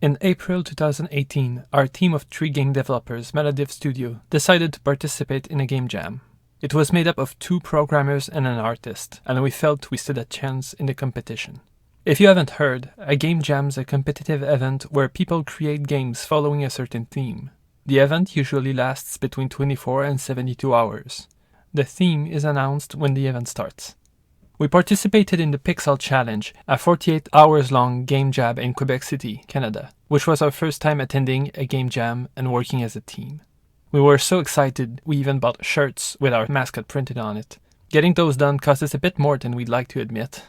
In April 2018, our team of 3 game developers, Melodiv Studio, decided to participate in a game jam. It was made up of 2 programmers and an artist, and we felt we stood a chance in the competition. If you haven't heard, a game jam is a competitive event where people create games following a certain theme. The event usually lasts between 24 and 72 hours. The theme is announced when the event starts. We participated in the Pixel Challenge, a 48 hours long game jam in Quebec City, Canada, which was our first time attending a game jam and working as a team. We were so excited, we even bought shirts with our mascot printed on it. Getting those done cost us a bit more than we'd like to admit.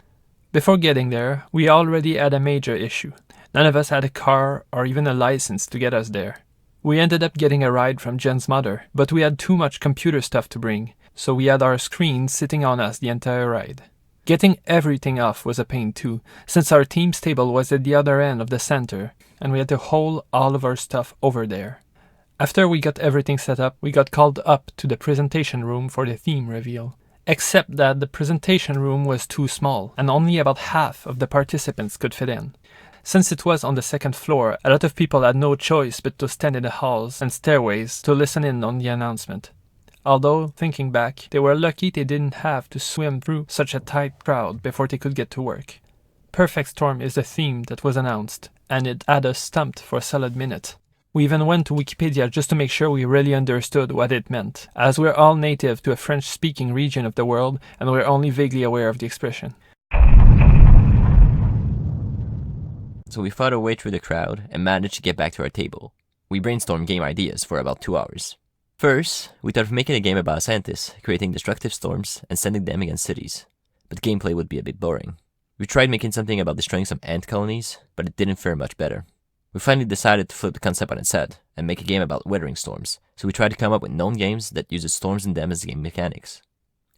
Before getting there, we already had a major issue. None of us had a car or even a license to get us there. We ended up getting a ride from Jen's mother, but we had too much computer stuff to bring, so we had our screen sitting on us the entire ride. Getting everything off was a pain too, since our team's table was at the other end of the center, and we had to haul all of our stuff over there. After we got everything set up, we got called up to the presentation room for the theme reveal. Except that the presentation room was too small, and only about half of the participants could fit in. Since it was on the 2nd floor, a lot of people had no choice but to stand in the halls and stairways to listen in on the announcement. Although, thinking back, they were lucky they didn't have to swim through such a tight crowd before they could get to work. Perfect Storm is the theme that was announced, and it had us stumped for a solid minute. We even went to Wikipedia just to make sure we really understood what it meant, as we're all native to a French-speaking region of the world and we're only vaguely aware of the expression. So we fought our way through the crowd and managed to get back to our table. We brainstormed game ideas for about 2 hours. First, we thought of making a game about scientists creating destructive storms and sending them against cities, but gameplay would be a bit boring. We tried making something about destroying some ant colonies, but it didn't fare much better. We finally decided to flip the concept on its head and make a game about weathering storms, so we tried to come up with known games that uses storms in them as game mechanics.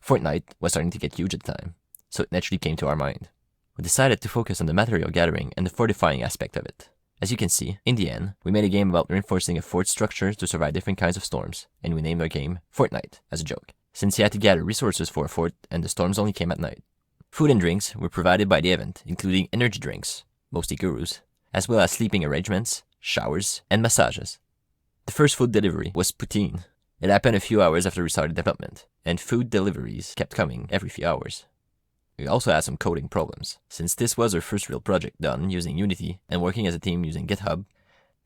Fortnite was starting to get huge at the time, so it naturally came to our mind. We decided to focus on the material gathering and the fortifying aspect of it. As you can see, in the end, we made a game about reinforcing a fort structure to survive different kinds of storms, and we named our game Fortnite as a joke, since you had to gather resources for a fort and the storms only came at night. Food and drinks were provided by the event, including energy drinks, mostly gurus, as well as sleeping arrangements, showers, and massages. The first food delivery was poutine. It happened a few hours after we started development, and food deliveries kept coming every few hours. We also had some coding problems, since this was our first real project done using Unity and working as a team using GitHub.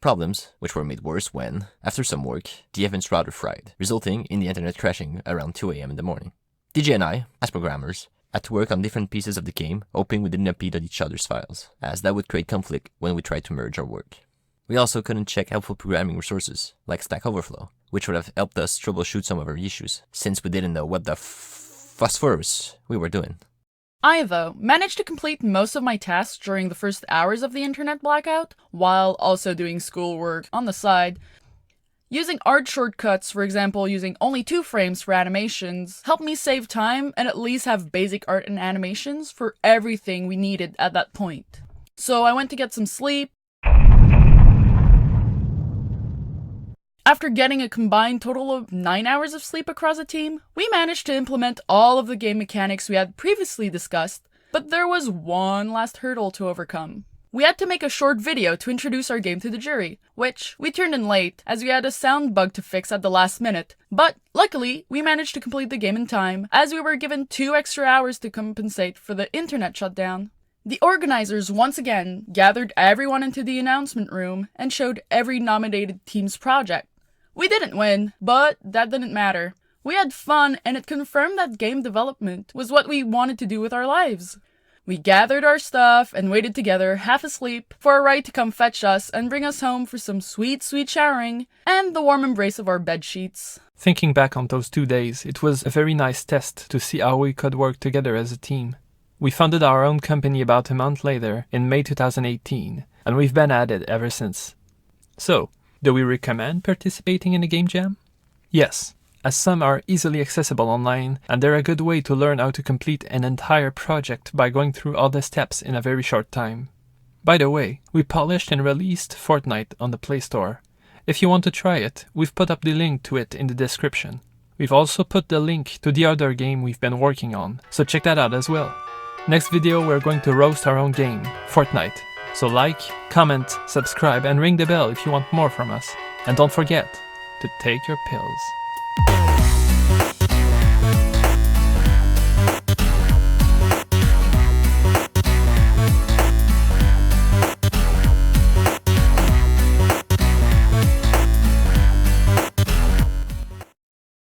Problems which were made worse when, after some work, the event's router fried, resulting in the internet crashing around 2 AM in the morning. DJ and I, as programmers, had to work on different pieces of the game, hoping we didn't impede on each other's files, as that would create conflict when we tried to merge our work. We also couldn't check helpful programming resources, like StackOverflow, which would have helped us troubleshoot some of our issues, since we didn't know what the phosphorus we were doing. I, though, managed to complete most of my tasks during the first hours of the internet blackout, while also doing schoolwork on the side. Using art shortcuts, for example using only 2 frames for animations, helped me save time and at least have basic art and animations for everything we needed at that point. So I went to get some sleep. After getting a combined total of 9 hours of sleep across the team, we managed to implement all of the game mechanics we had previously discussed, but there was one last hurdle to overcome. We had to make a short video to introduce our game to the jury, which we turned in late as we had a sound bug to fix at the last minute, but luckily we managed to complete the game in time as we were given 2 extra hours to compensate for the internet shutdown. The organizers once again gathered everyone into the announcement room and showed every nominated team's project. We didn't win, but that didn't matter. We had fun and it confirmed that game development was what we wanted to do with our lives. We gathered our stuff and waited together, half asleep, for a ride to come fetch us and bring us home for some sweet, sweet showering and the warm embrace of our bed sheets. Thinking back on those 2 days, it was a very nice test to see how we could work together as a team. We founded our own company about a month later, in May 2018, and we've been at it ever since. So, do we recommend participating in a game jam? Yes, as some are easily accessible online, and they're a good way to learn how to complete an entire project by going through all the steps in a very short time. By the way, we polished and released Fortnite on the Play Store. If you want to try it, we've put up the link to it in the description. We've also put the link to the other game we've been working on, so check that out as well. Next video we're going to roast our own game, Fortnite. So like, comment, subscribe, and ring the bell if you want more from us. And don't forget to take your pills.